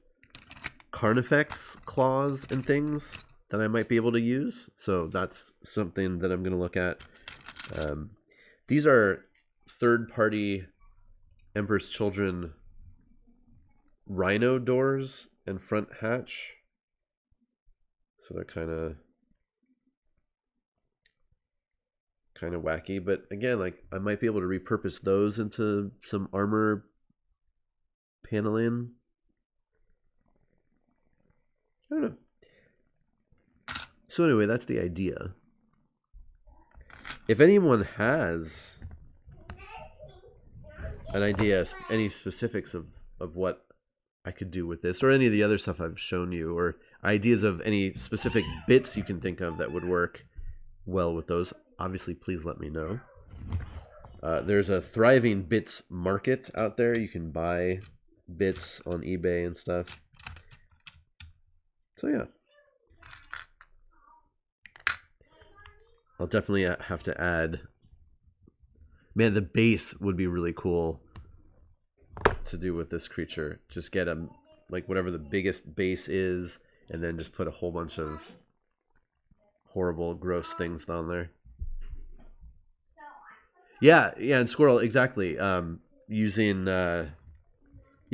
Carnifex claws and things that I might be able to use. So that's something that I'm going to look at. These are third-party Emperor's Children rhino doors and front hatch. So they're kind of wacky, but again, like I might be able to repurpose those into some armor paneling. I don't know. So anyway, that's the idea. If anyone has an idea, any specifics of what I could do with this, or any of the other stuff I've shown you, or ideas of any specific bits you can think of that would work well with those, obviously please let me know. There's a thriving bits market out there. You can buy bits on eBay and stuff. So yeah, I'll definitely have to add. Man, the base would be really cool to do with this creature. Just get a, like, whatever the biggest base is, and then just put a whole bunch of horrible, gross things down there. Yeah, and Squirrel, exactly. Using, yeah,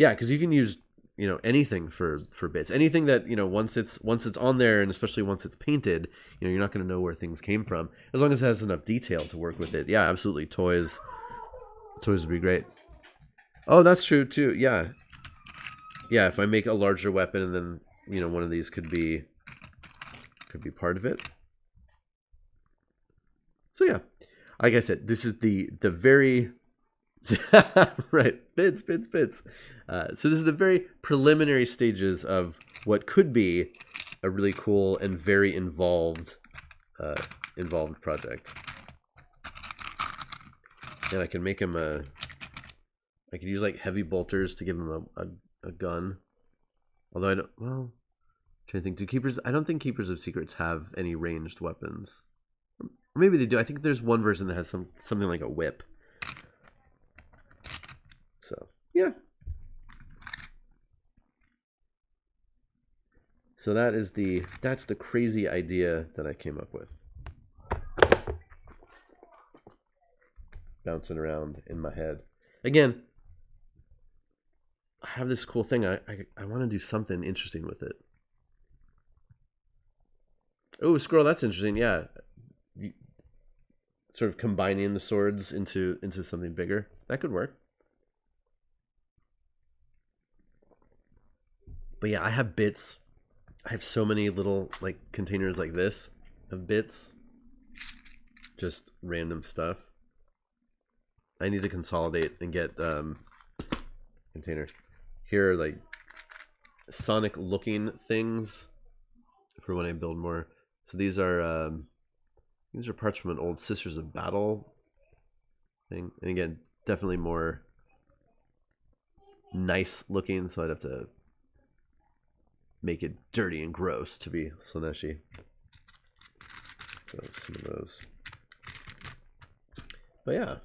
because you can use, you know, anything for bits. Anything that, you know, once it's on there, and especially once it's painted, you know, you're not going to know where things came from, as long as it has enough detail to work with it. Yeah, absolutely. Toys would be great. Oh, that's true too. Yeah, yeah. If I make a larger weapon, and then, you know, one of these could be part of it. So yeah, like I said, this is the very right, bits. So this is the very preliminary stages of what could be a really cool and very involved project. And I can make him I could use like heavy bolters to give him a gun. Although I don't, well, I'm trying to think, do Keepers, I don't think Keepers of Secrets have any ranged weapons. Or maybe they do. I think there's one version that has something like a whip. So, yeah. So that's the crazy idea that I came up with. Bouncing around in my head. Again, I have this cool thing. I want to do something interesting with it. Oh, Squirrel, that's interesting. Yeah. Sort of combining the swords into something bigger. That could work. But yeah, I have bits. I have so many little like containers like this of bits. Just random stuff. I need to consolidate and get container. Here are like Sonic looking things for when I build more. So these are parts from an old Sisters of Battle thing. And again, definitely more nice looking, so I'd have to make it dirty and gross to be Slaaneshi. So some of those. But yeah.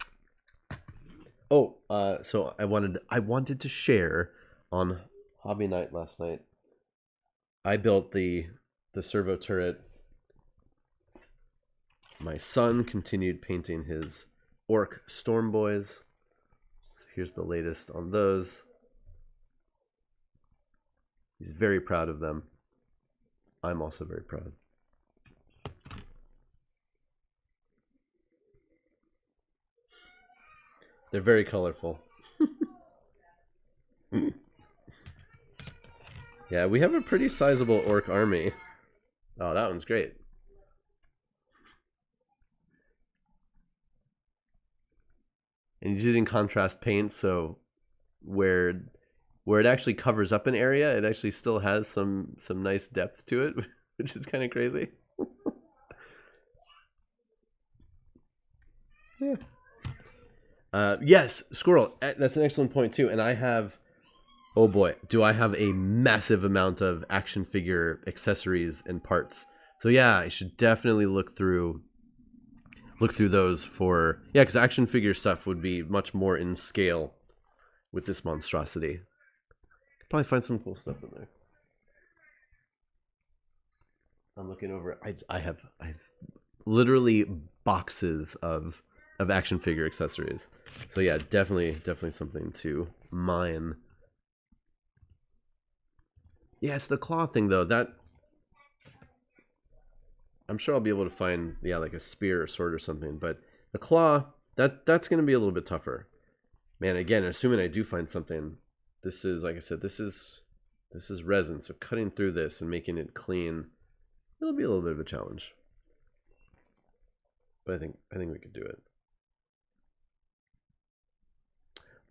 Oh, so I wanted to share on Hobby Night last night. I built the servo turret. My son continued painting his Orc Storm Boys. So here's the latest on those. He's very proud of them. I'm also very proud. They're very colorful. Yeah, we have a pretty sizable orc army. Oh, that one's great. and he's using contrast paint, so where it actually covers up an area, it actually still has some nice depth to it, which is kind of crazy. Yeah. Yes, Squirrel. That's an excellent point too. And I have, oh boy, do I have a massive amount of action figure accessories and parts. So yeah, I should definitely look through those for, yeah, because action figure stuff would be much more in scale with this monstrosity. Probably find some cool stuff in there. I'm looking over. I have literally boxes of action figure accessories. So yeah, definitely something to mine. Yeah, it's the claw thing though. That I'm sure I'll be able to find, yeah, like a spear or sword or something. But the claw, that's going to be a little bit tougher. Man, again, assuming I do find something, this is, like I said, this is resin. So cutting through this and making it clean, it'll be a little bit of a challenge. But I think we could do it.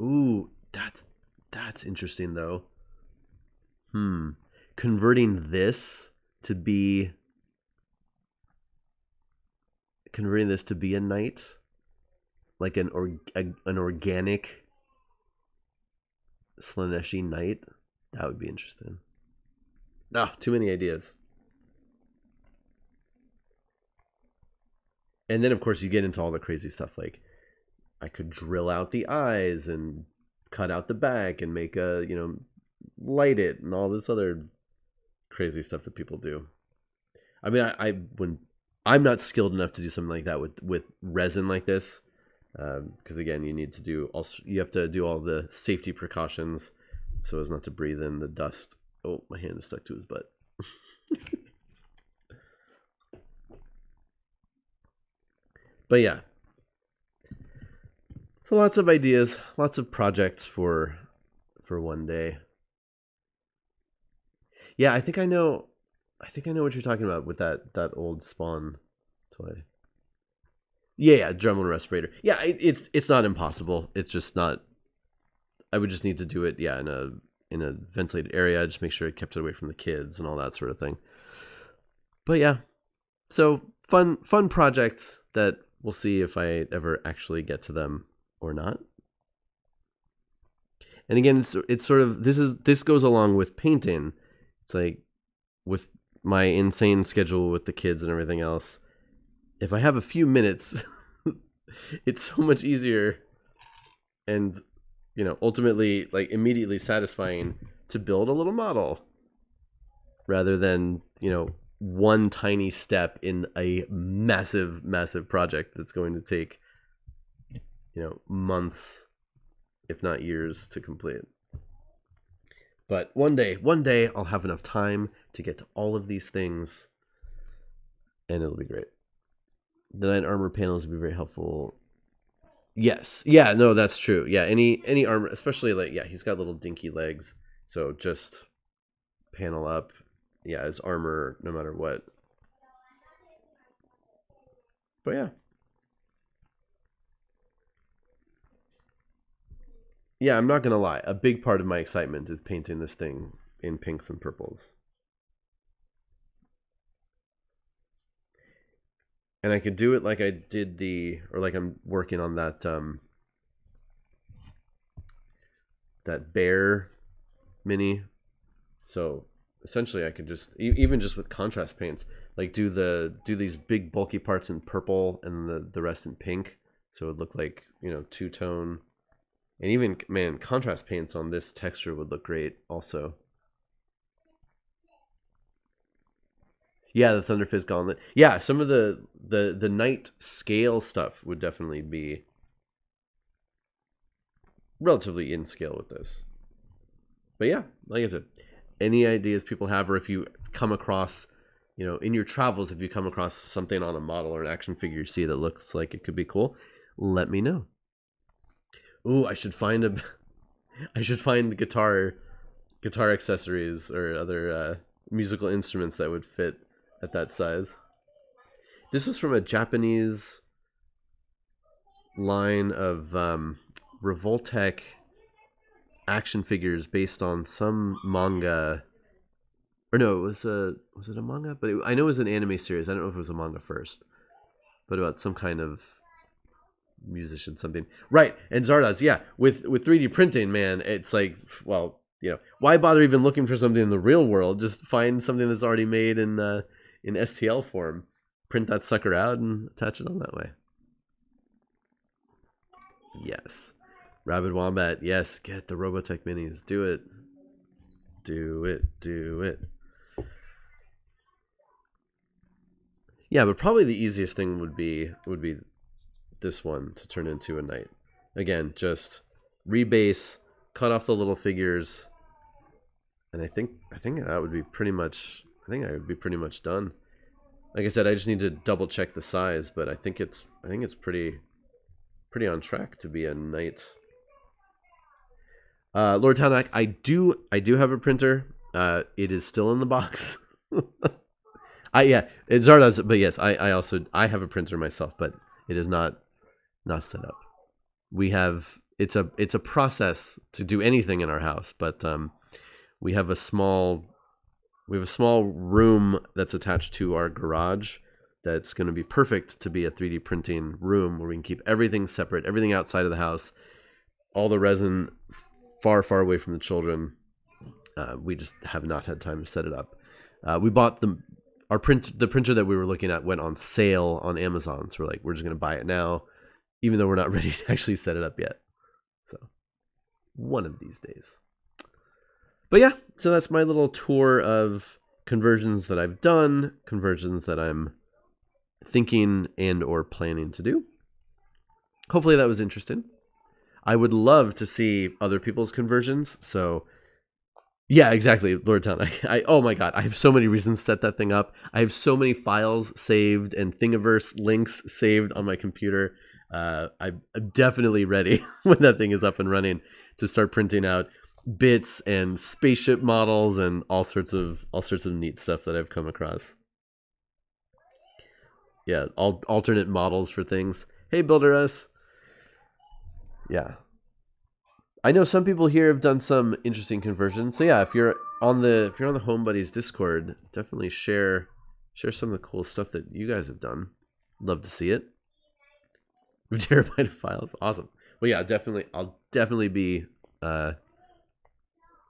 Ooh, that's interesting though. Converting this to be a knight, like an organic Slaaneshi knight. That would be interesting. Too many ideas. And then of course you get into all the crazy stuff, like I could drill out the eyes and cut out the back and make a, light it and all this other crazy stuff that people do. I mean, when I'm not skilled enough to do something like that with resin like this, because again, you have to do all the safety precautions so as not to breathe in the dust. Oh, my hand is stuck to his butt. But yeah, so lots of ideas, lots of projects for one day. Yeah, I think I know what you're talking about with that old Spawn toy. Yeah, Dremel respirator. Yeah, it's not impossible. It's just not. I would just need to do it, yeah, in a ventilated area. Just make sure it kept it away from the kids and all that sort of thing. But yeah, so fun projects that we'll see if I ever actually get to them or not. And again, it's sort of this goes along with painting. It's like with my insane schedule with the kids and everything else, if I have a few minutes, it's so much easier and, ultimately, like, immediately satisfying to build a little model rather than, one tiny step in a massive project that's going to take, months, if not years, to complete. But one day I'll have enough time to get to all of these things, and it'll be great. The knight armor panels would be very helpful. Yes. Yeah, no, that's true. Yeah, any armor, especially like, yeah, he's got little dinky legs, so just panel up, yeah, his armor no matter what. But yeah. Yeah, I'm not going to lie. A big part of my excitement is painting this thing in pinks and purples. And I could do it like I did like I'm working on that bear mini. So essentially I could just, even just with contrast paints, like do these big bulky parts in purple and the rest in pink. So it would look like, two-tone. And even, man, contrast paints on this texture would look great also. Yeah, the Thunderfist Gauntlet. Yeah, some of the knight scale stuff would definitely be relatively in scale with this. But yeah, like I said, any ideas people have, or if you come across, in your travels, if you come across something on a model or an action figure you see that looks like it could be cool, let me know. Ooh, I should find the guitar accessories or other musical instruments that would fit at that size. This was from a Japanese line of Revoltech action figures based on some manga. Or no, was it a manga? But I know it was an anime series. I don't know if it was a manga first. But about some kind of musician something. Right, and Zardoz, yeah. With 3D printing, man, it's like, well, why bother even looking for something in the real world? Just find something that's already made in STL form. Print that sucker out and attach it on that way. Yes. Rabid Wombat, yes. Get the Robotech minis. Do it. Do it. Do it. Yeah, but probably the easiest thing would be this one to turn into a knight. Again, just rebase, cut off the little figures, and I think that would be pretty much. I think I would be pretty much done. Like I said, I just need to double check the size, but I think it's pretty on track to be a knight. Lord Tanak, I do have a printer. It is still in the box. It's Zardoz, but yes, I also have a printer myself, but it is not set up. We have it's a process to do anything in our house, but we have a small room that's attached to our garage that's going to be perfect to be a 3D printing room where we can keep everything separate, everything outside of the house, all the resin far away from the children. We just have not had time to set it up. We bought the printer that we were looking at went on sale on Amazon, so we're just going to buy it now, even though we're not ready to actually set it up yet. So one of these days. But yeah, so that's my little tour of conversions that I've done, conversions that I'm thinking and or planning to do. Hopefully that was interesting. I would love to see other people's conversions. So yeah, exactly, Lord Town. Oh my god, I have so many reasons to set that thing up. I have so many files saved and Thingiverse links saved on my computer. I'm definitely ready when that thing is up and running to start printing out bits and spaceship models and all sorts of neat stuff that I've come across. Yeah, alternate models for things. Hey, Builder Us. Yeah. I know some people here have done some interesting conversions. So yeah, if you're on the Homebuddies Discord, definitely share some of the cool stuff that you guys have done. Love to see it. Terabyte of files, awesome. Well, yeah, I'll definitely be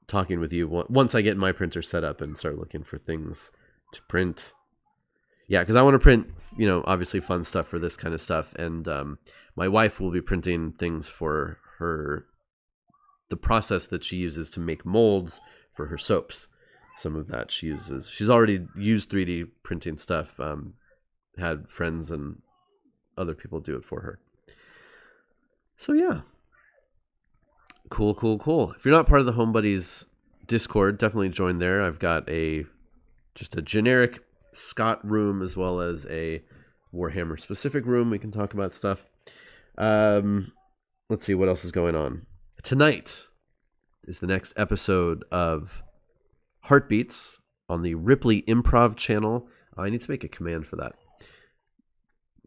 talking with you once I get my printer set up and start looking for things to print. Yeah, because I want to print, obviously fun stuff for this kind of stuff, and my wife will be printing things for her. The process that she uses to make molds for her soaps. Some of that she uses. She's already used 3D printing stuff. Had friends and other people do it for her. So yeah. Cool. If you're not part of the Homebuddies Discord, definitely join there. I've got just a generic Scott room as well as a Warhammer specific room. We can talk about stuff. Let's see what else is going on. Tonight is the next episode of Heartbeats on the Ripley Improv channel. I need to make a command for that.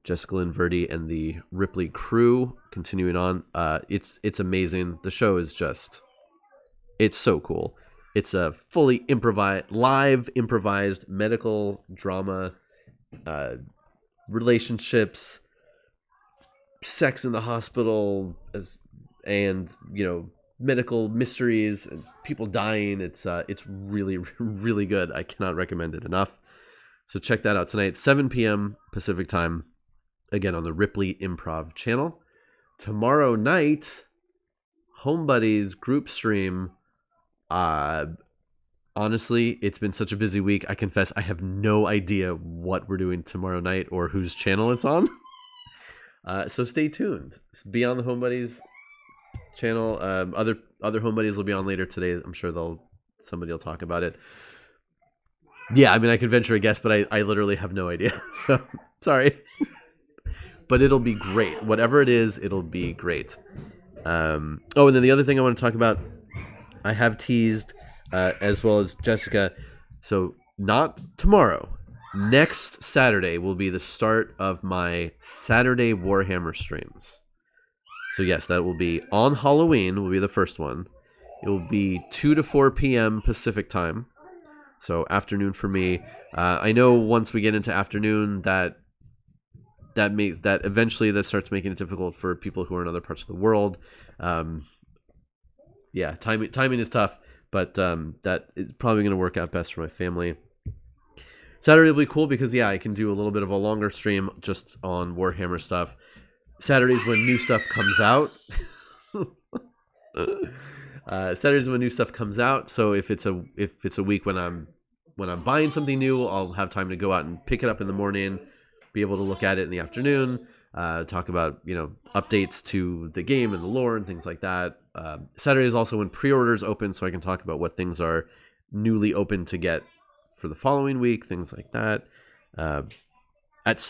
Jessica Lynn Verdi and the Ripley crew continuing on. It's amazing. The show is it's so cool. It's a fully live improvised medical drama, relationships, sex in the hospital, and medical mysteries and people dying. It's really, really good. I cannot recommend it enough. So check that out tonight, 7 p.m. Pacific time, again on the Ripley Improv channel. Tomorrow night, Homebuddies group stream. Honestly, it's been such a busy week. I confess I have no idea what we're doing tomorrow night or whose channel it's on. So stay tuned. Be on the Homebuddies channel. Other Homebuddies will be on later today. I'm sure somebody will talk about it. Yeah, I mean, I could venture a guess, but I literally have no idea. So sorry. But it'll be great. Whatever it is, it'll be great. And then the other thing I want to talk about, I have teased, as well as Jessica. So not tomorrow. Next Saturday will be the start of my Saturday Warhammer streams. So yes, that will be on Halloween, will be the first one. It will be 2 to 4 p.m. Pacific time. So afternoon for me. I know once we get into afternoon that eventually that starts making it difficult for people who are in other parts of the world. Yeah, timing is tough, but that is probably going to work out best for my family. Saturday will be cool because, yeah, I can do a little bit of a longer stream just on Warhammer stuff. Saturdays when new stuff comes out. Saturdays when new stuff comes out. So if it's a week when I'm buying something new, I'll have time to go out and pick it up in the morning, be able to look at it in the afternoon, talk about updates to the game and the lore and things like that. Saturday is also when pre-orders open, so I can talk about what things are newly open to get for the following week, things like that.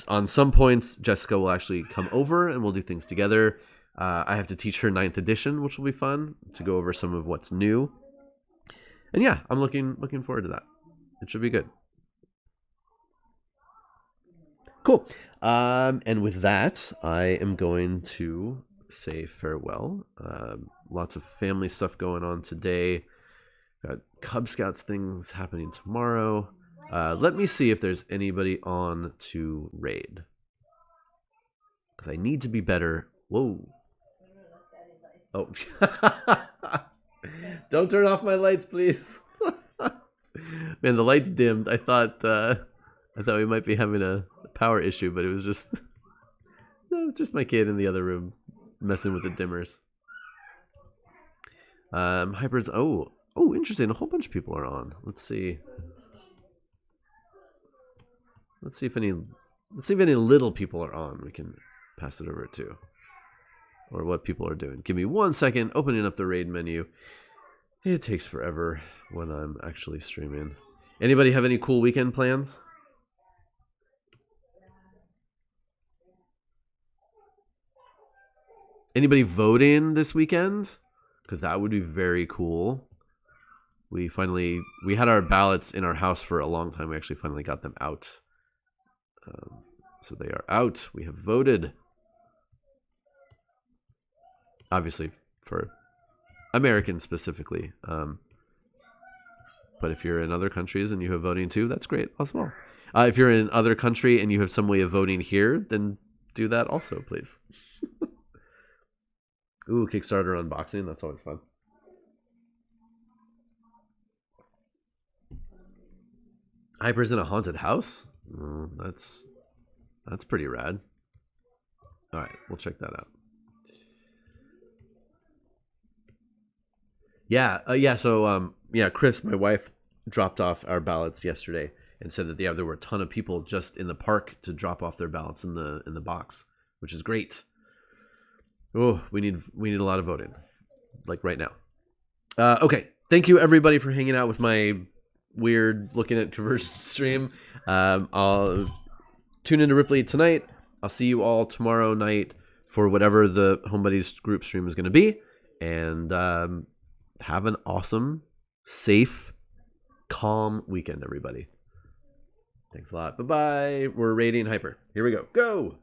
On some points, Jessica will actually come over and we'll do things together. I have to teach her 9th edition, which will be fun to go over some of what's new. And yeah, I'm looking forward to that. It should be good. Cool. And with that, I am going to say farewell. Lots of family stuff going on today. Got Cub Scouts things happening tomorrow. Let me see if there's anybody on to raid. Because I need to be better. Whoa. Oh. Don't turn off my lights, please. Man, the lights dimmed. I thought we might be having a power issue, but it was just my kid in the other room messing with the dimmers. Hybrids. Oh, interesting. A whole bunch of people are on. Let's see if any little people are on. We can pass it over to, or what people are doing. Give me 1 second. Opening up the raid menu. It takes forever when I'm actually streaming. Anybody have any cool weekend plans? Anybody voting this weekend? Because that would be very cool. We had our ballots in our house for a long time. We actually finally got them out. So they are out. We have voted. Obviously for Americans specifically. But if you're in other countries and you have voting too, that's great as well. If you're in other country and you have some way of voting here, then do that also, please. Ooh, Kickstarter unboxing. That's always fun. Hyper's in a haunted house? That's pretty rad. All right, we'll check that out. Yeah. So Chris, my wife, dropped off our ballots yesterday and said that there were a ton of people just in the park to drop off their ballots in the box, which is great. Oh, we need a lot of voting, like right now. Okay, thank you everybody for hanging out with my weird looking at conversion stream. I'll tune into Ripley tonight. I'll see you all tomorrow night for whatever the Homebuddies group stream is going to be, and have an awesome, safe, calm weekend, everybody. Thanks a lot. Bye-bye. We're raiding Hyper. Here we go. Go!